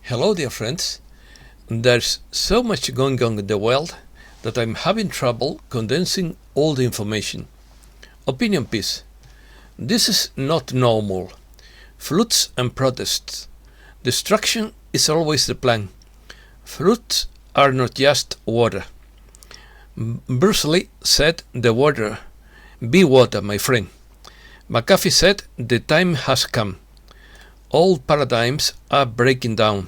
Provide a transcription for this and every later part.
Hello, dear friends. There's so much going on in the world that I'm having trouble condensing all the information. Opinion piece. This is not normal. Floods and protests. Destruction is always the plan. Floods are not just water. Bruce Lee said the water. Be water, my friend. McAfee said the time has come. Old paradigms are breaking down.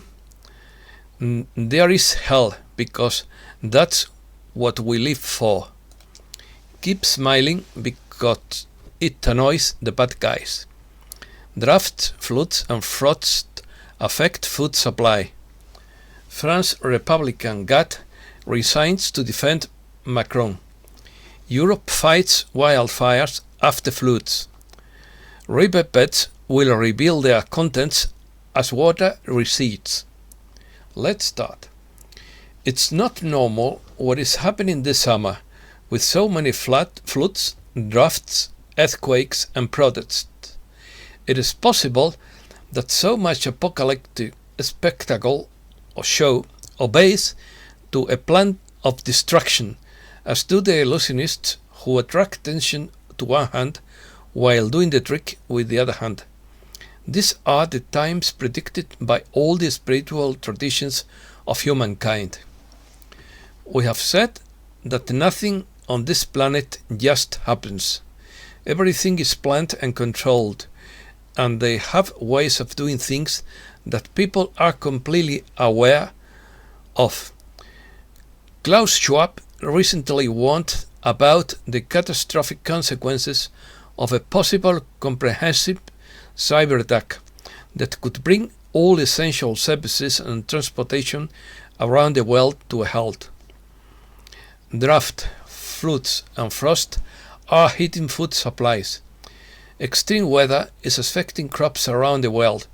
There is hell because that's what we live for. Keep smiling because it annoys the bad guys. Droughts, floods and frosts affect food supply. France Republican GATT resigns to defend Macron. Europe fights wildfires after floods. Riverbeds will reveal their contents as water recedes. Let's start. It's not normal what is happening this summer with so many floods, droughts, earthquakes and protests. It is possible that so much apocalyptic spectacle or show obeys to a plan of destruction, as do the illusionists who attract attention to one hand while doing the trick with the other hand. These are the times predicted by all the spiritual traditions of humankind. We have said that nothing on this planet just happens. Everything is planned and controlled, and they have ways of doing things that people are completely aware of. Klaus Schwab recently warned about the catastrophic consequences of a possible comprehensive cyber attack that could bring all essential services and transportation around the world to a halt. Drought, floods and frost are hitting food supplies. Extreme weather is affecting crops around the world,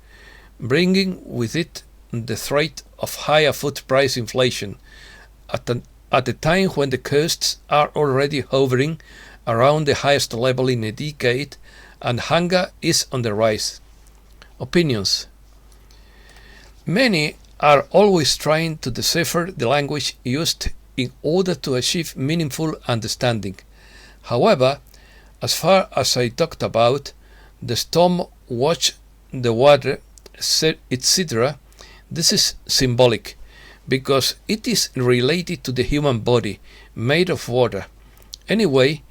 bringing with it the threat of higher food price inflation at a time when the costs are already hovering around the highest level in a decade and hunger is on the rise. Opinions. Many are always trying to decipher the language used in order to achieve meaningful understanding. However, as far as I talked about, the storm watch, the water, etc., this is symbolic because it is related to the human body made of water. Anyway,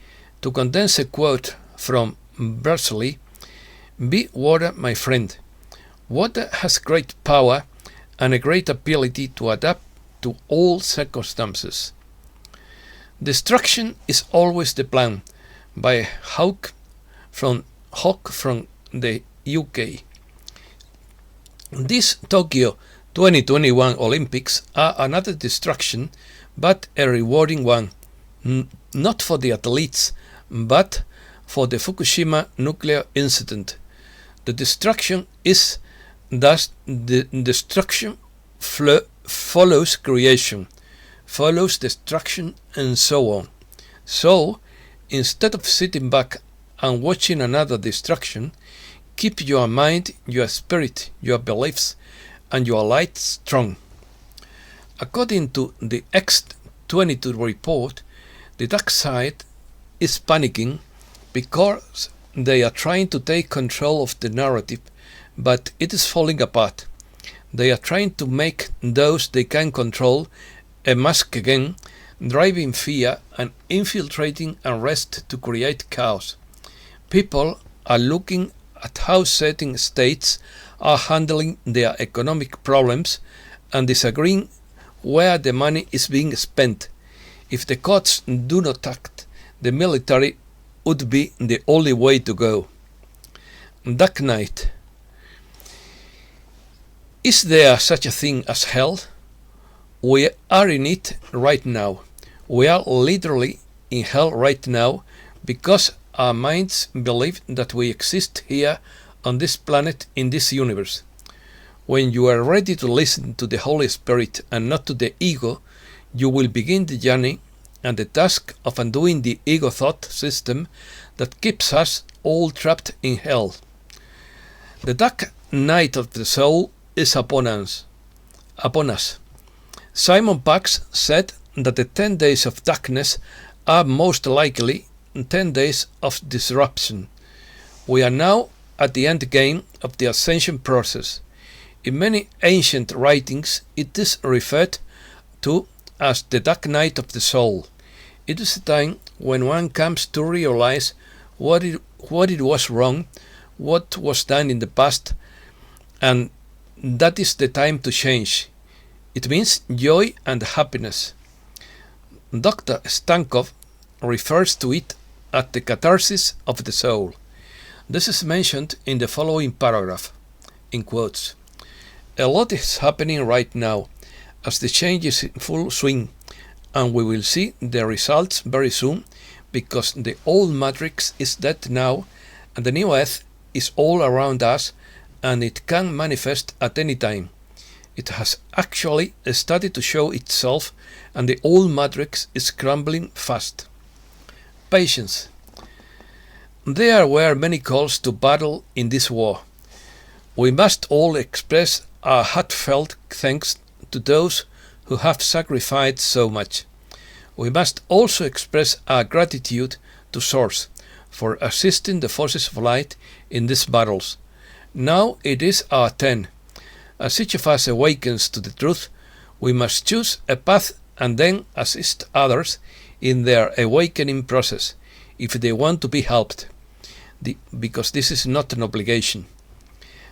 to condense a quote from Bruce Lee, be water, my friend. Water has great power and a great ability to adapt to all circumstances. Destruction is always the plan, by Hawke from the UK. These Tokyo 2021 Olympics are another destruction, but a rewarding one, not for the athletes, but for the Fukushima nuclear incident. The destruction is thus the destruction follows creation, follows destruction, and so on. So, instead of sitting back and watching another destruction, keep your mind, your spirit, your beliefs, and your light strong. According to the X22 report, the dark side is panicking because they are trying to take control of the narrative, but it is falling apart. They are trying to make those they can control a mask again, driving fear and infiltrating unrest to create chaos. People are looking at how certain states are handling their economic problems and disagreeing where the money is being spent. If the courts do not act, the military would be the only way to go. Dark night. Is there such a thing as hell? We are in it right now. We are literally in hell right now because our minds believe that we exist here on this planet in this universe. When you are ready to listen to the Holy Spirit and not to the ego, you will begin the journey and the task of undoing the ego thought system that keeps us all trapped in hell. The dark night of the soul is upon us. upon us. Simon Pax said that the 10 days of darkness are most likely 10 days of disruption. We are now at the end game of the ascension process. In many ancient writings, it is referred to as the dark night of the soul. It is a time when one comes to realize what it was wrong, what was done in the past, and that is the time to change. It means joy and happiness. Dr. Stankov refers to it as the catharsis of the soul. This is mentioned in the following paragraph, in quotes. A lot is happening right now, as the change is in full swing, and we will see the results very soon, because the old matrix is dead now, and the new earth is all around us, and it can manifest at any time. It has actually started to show itself, and the old matrix is crumbling fast. Patience. There were many calls to battle in this war. We must all express our heartfelt thanks to those who have sacrificed so much. We must also express our gratitude to Source for assisting the forces of light in these battles. Now it is our turn. As each of us awakens to the truth, we must choose a path and then assist others in their awakening process if they want to be helped, because this is not an obligation.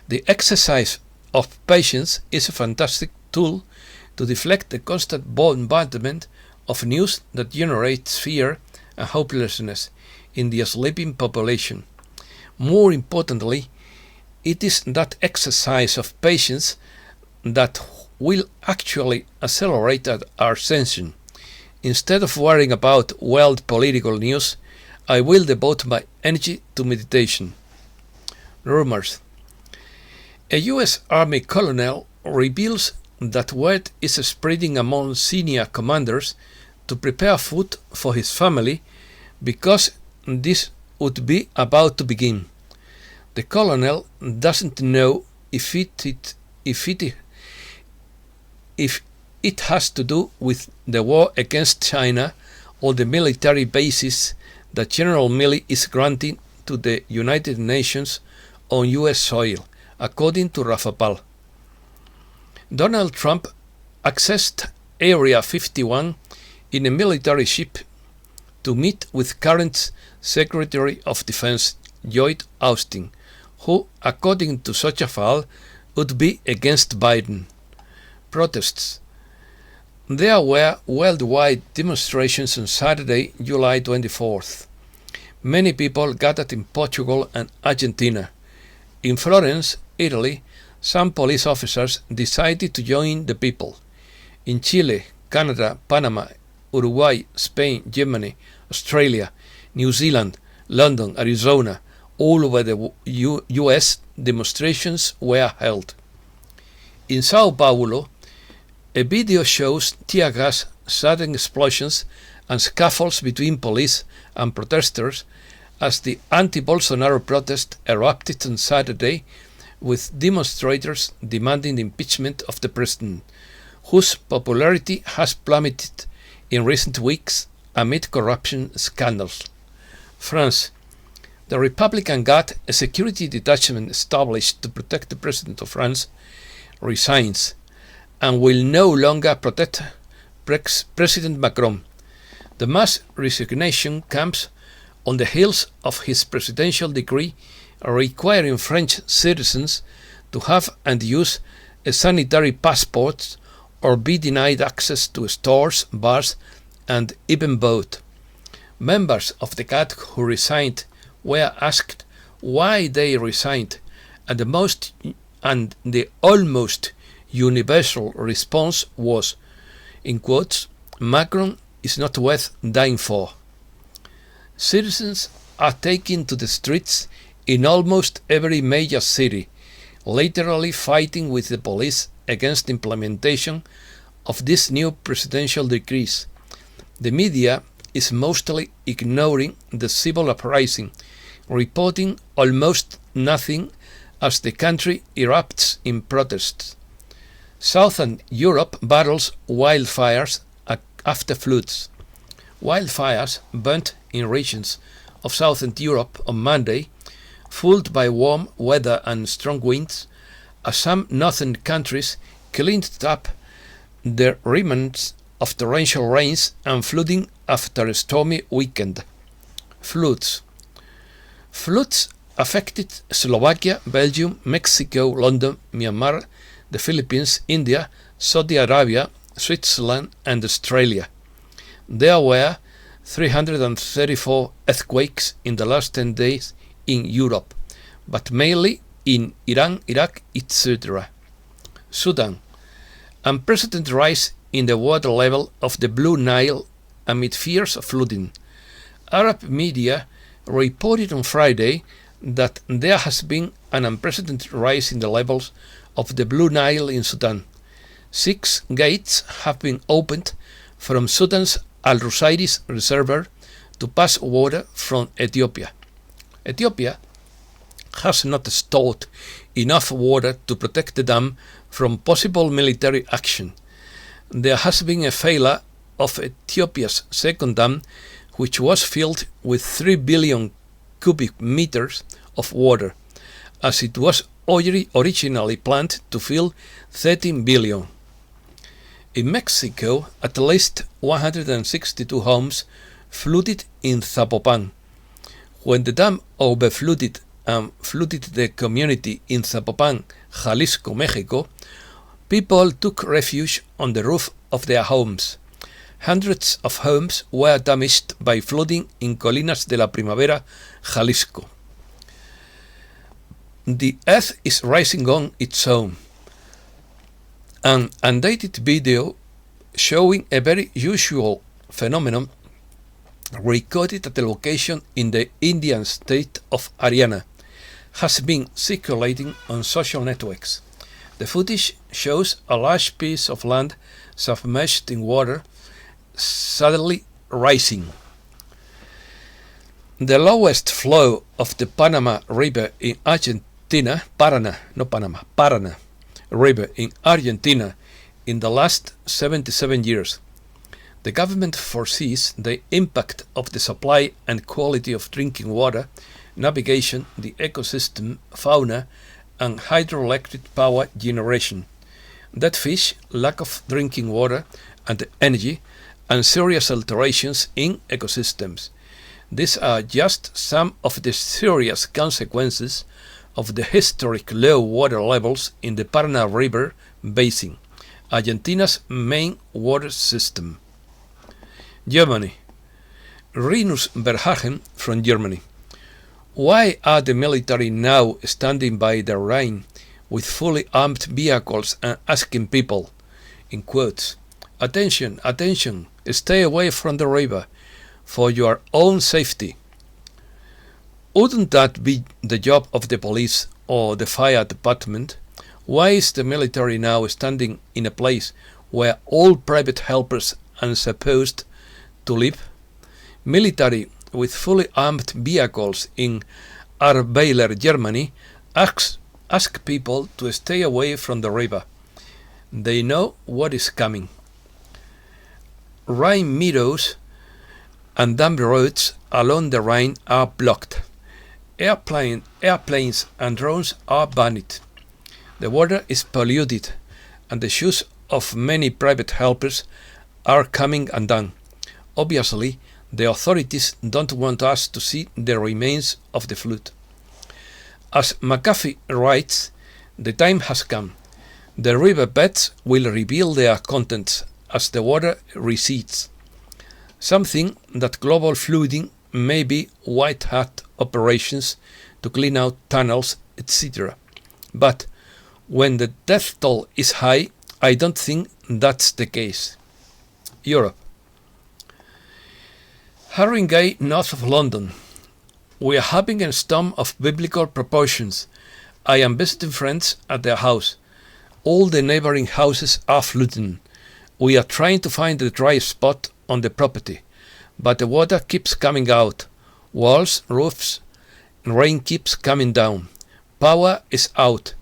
The exercise of patience is a fantastic tool to deflect the constant bombardment of news that generates fear and hopelessness in the sleeping population. More importantly, it is that exercise of patience that will actually accelerate our ascension. Instead of worrying about world political news, I will devote my energy to meditation. Rumors. A U.S. Army colonel reveals that word is spreading among senior commanders to prepare food for his family because this would be about to begin. The colonel doesn't know if it has to do with the war against China or the military bases that General Milley is granting to the United Nations on U.S. soil, according to Rafapal. Donald Trump accessed Area 51 in a military ship to meet with current Secretary of Defense Lloyd Austin, who, according to such a file, would be against Biden. Protests. There were worldwide demonstrations on Saturday, July 24th. Many people gathered in Portugal and Argentina. In Florence, Italy, some police officers decided to join the people. In Chile, Canada, Panama, Uruguay, Spain, Germany, Australia, New Zealand, London, Arizona, all over the US, demonstrations were held. In Sao Paulo, a video shows tear gas, sudden explosions, and scuffles between police and protesters as the anti-Bolsonaro protest erupted on Saturday, with demonstrators demanding the impeachment of the president, whose popularity has plummeted in recent weeks amid corruption scandals. France. The Republican Guard, a security detachment established to protect the President of France, resigns and will no longer protect President Macron. The mass resignation comes on the heels of his presidential decree requiring French citizens to have and use a sanitary passport or be denied access to stores, bars, and even vote. Members of the Guard who resigned were asked why they resigned, and the almost universal response was, in quotes, "Macron is not worth dying for." Citizens are taken to the streets in almost every major city, literally fighting with the police against implementation of these new presidential decrees. The media is mostly ignoring the civil uprising, reporting almost nothing as the country erupts in protests. Southern Europe battles wildfires after floods. Wildfires burnt in regions of Southern Europe on Monday, fueled by warm weather and strong winds, as some northern countries cleaned up the remnants of torrential rains and flooding after a stormy weekend. Floods affected Slovakia, Belgium, Mexico, London, Myanmar, the Philippines, India, Saudi Arabia, Switzerland, and Australia. There were 334 earthquakes in the last 10 days in Europe, but mainly in Iran, Iraq, etc. Sudan. Unprecedented rise in the water level of the Blue Nile amid fears of flooding. Arab media reported on Friday that there has been an unprecedented rise in the levels of the Blue Nile in Sudan. 6 gates have been opened from Sudan's Al-Rusairis reservoir to pass water from Ethiopia. Ethiopia has not stored enough water to protect the dam from possible military action. There has been a failure of Ethiopia's second dam, which was filled with 3 billion cubic meters of water, as it was originally planned to fill 13 billion. In Mexico, at least 162 homes flooded in Zapopan. When the dam overflooded and flooded the community in Zapopan, Jalisco, Mexico, people took refuge on the roof of their homes. Hundreds of homes were damaged by flooding in Colinas de la Primavera, Jalisco. The earth is rising on its own. An undated video showing a very usual phenomenon recorded at a location in the Indian state of Haryana has been circulating on social networks. The footage shows a large piece of land submerged in water suddenly rising. The lowest flow of the Panama River in Argentina, Paraná River in Argentina in the last 77 years. The government foresees the impact of the supply and quality of drinking water, navigation, the ecosystem, fauna, and hydroelectric power generation. Dead fish, lack of drinking water and energy, and serious alterations in ecosystems. These are just some of the serious consequences of the historic low water levels in the Paraná River basin, Argentina's main water system. Germany. Rinus Verhagen from Germany. Why are the military now standing by the Rhine with fully armed vehicles and asking people, in quotes, "Attention, attention, stay away from the river, for your own safety"? Wouldn't that be the job of the police or the fire department? Why is the military now standing in a place where all private helpers are supposed to live? Military with fully armed vehicles in Ahrweiler, Germany, ask people to stay away from the river. They know what is coming. Rhine meadows and dam roads along the Rhine are blocked. Airplanes and drones are banned. The water is polluted, and the shoes of many private helpers are coming undone. Obviously, the authorities don't want us to see the remains of the flood. As McAfee writes, the time has come. The riverbeds will reveal their contents as the water recedes. Something that global flooding may be white hat operations to clean out tunnels, etc. But when the death toll is high, I don't think that's the case. Europe. Haringey, north of London. We are having a storm of biblical proportions. I am visiting friends at their house. All the neighboring houses are flooding. We are trying to find a dry spot on the property, but the water keeps coming out. Walls, roofs, rain keeps coming down. Power is out.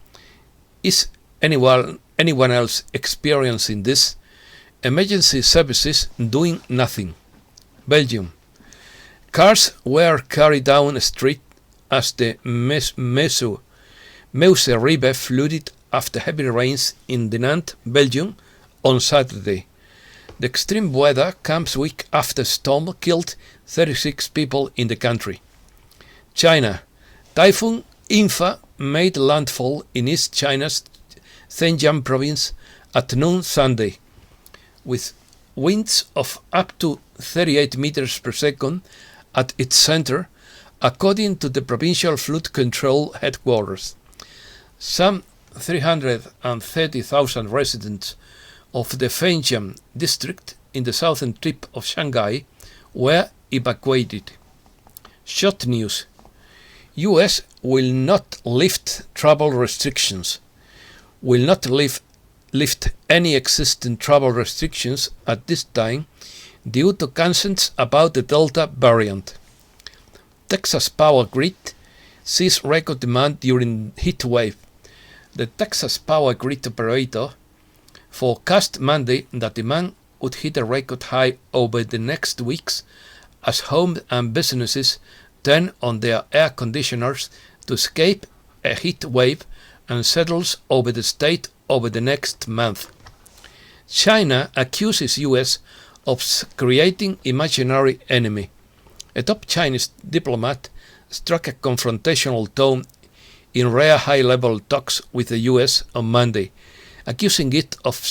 Is anyone anyone else experiencing this? Emergency services doing nothing. Belgium. Cars were carried down a street as the Meuse River flooded after heavy rains in Dinant, Belgium, on Saturday. The extreme weather comes a week after a storm killed 36 people in the country. China. Typhoon Yinfa made landfall in East China's Zhejiang province at noon Sunday, with winds of up to 38 meters per second at its center, according to the provincial flood control headquarters. Some 330,000 residents of the Fengjiang district in the southern tip of Shanghai were evacuated. Short news. US will not lift travel restrictions. Will not lift any existing travel restrictions at this time due to concerns about the Delta variant. Texas Power Grid sees record demand during heat wave. The Texas Power Grid operator forecast Monday that demand would hit a record high over the next weeks as homes and businesses turn on their air conditioners to escape a heat wave and settles over the state over the next month. China accuses US of creating imaginary enemy. A top Chinese diplomat struck a confrontational tone in rare high-level talks with the US on Monday, accusing it of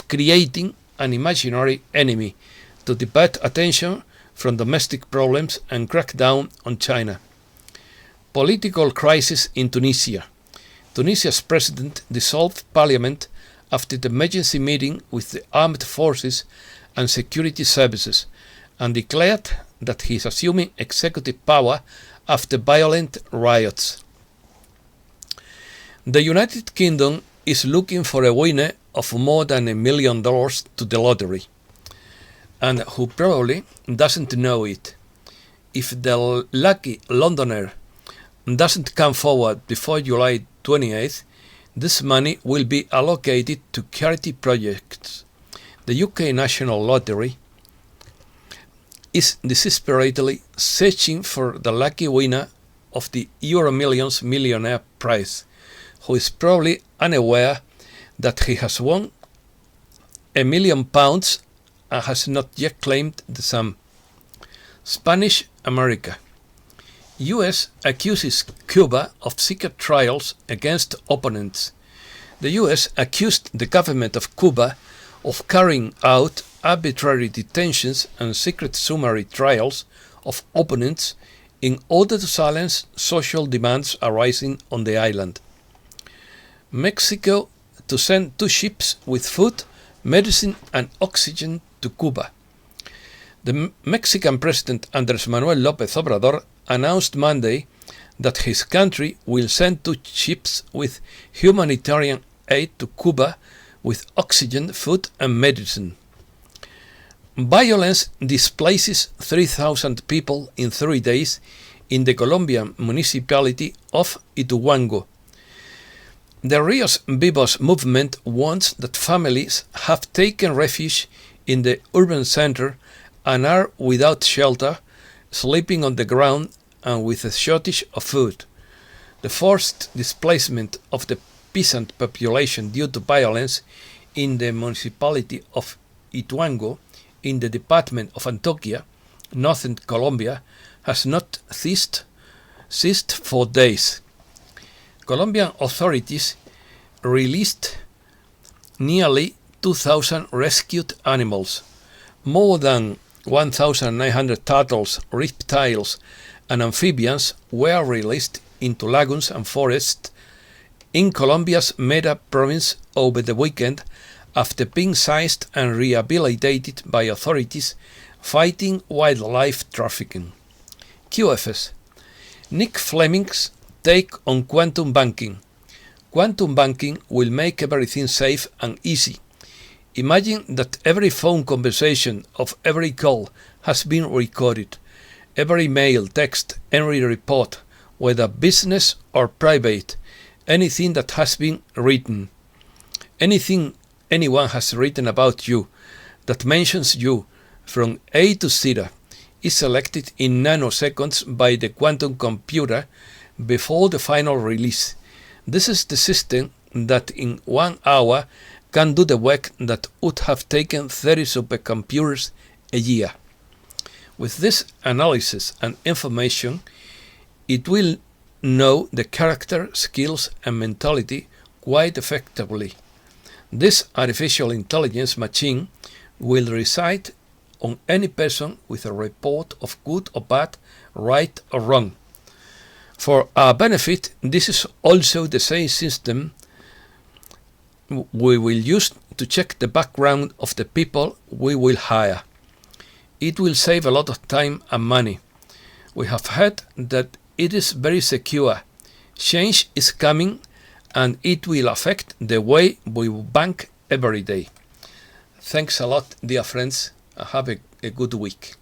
creating an imaginary enemy to divert attention from domestic problems and crack down on China. Political crisis in Tunisia. Tunisia's president dissolved parliament after the emergency meeting with the armed forces and security services and declared that he is assuming executive power after violent riots. The United Kingdom is looking for a winner of more than $1 million to the lottery, and who probably doesn't know it. If the lucky Londoner doesn't come forward before July 28th, this money will be allocated to charity projects. The UK National Lottery is desperately searching for the lucky winner of the EuroMillions millionaire prize, who is probably unaware that he has won £1 million and has not yet claimed the sum. Spanish America. US accuses Cuba of secret trials against opponents. The US accused the government of Cuba of carrying out arbitrary detentions and secret summary trials of opponents in order to silence social demands arising on the island. Mexico to send 2 ships with food, medicine and oxygen to Cuba. The Mexican President Andrés Manuel López Obrador announced Monday that his country will send 2 ships with humanitarian aid to Cuba with oxygen, food and medicine. Violence displaces 3,000 people in 3 days in the Colombian municipality of Ituango. The Rios Vivos movement warns that families have taken refuge in the urban center and are without shelter, sleeping on the ground and with a shortage of food. The forced displacement of the peasant population due to violence in the municipality of Ituango in the department of Antioquia, northern Colombia, has not ceased for days. Colombian authorities released nearly 2,000 rescued animals. More than 1,900 turtles, reptiles and amphibians were released into lagoons and forests in Colombia's Meta province over the weekend after being seized and rehabilitated by authorities fighting wildlife trafficking. QFS. Nick Fleming's take on quantum banking. Quantum banking will make everything safe and easy. Imagine that every phone conversation of every call has been recorded. Every mail, text, every report, whether business or private, anything that has been written. Anything anyone has written about you that mentions you from A to Z is selected in nanoseconds by the quantum computer before the final release. This is the system that in 1 hour can do the work that would have taken 30 supercomputers a year. With this analysis and information, it will know the character, skills, and mentality quite effectively. This artificial intelligence machine will recite on any person with a report of good or bad, right or wrong. For our benefit, this is also the same system we will use to check the background of the people we will hire. It will save a lot of time and money. We have heard that it is very secure. Change is coming and it will affect the way we bank every day. Thanks a lot, dear friends, and have a good week.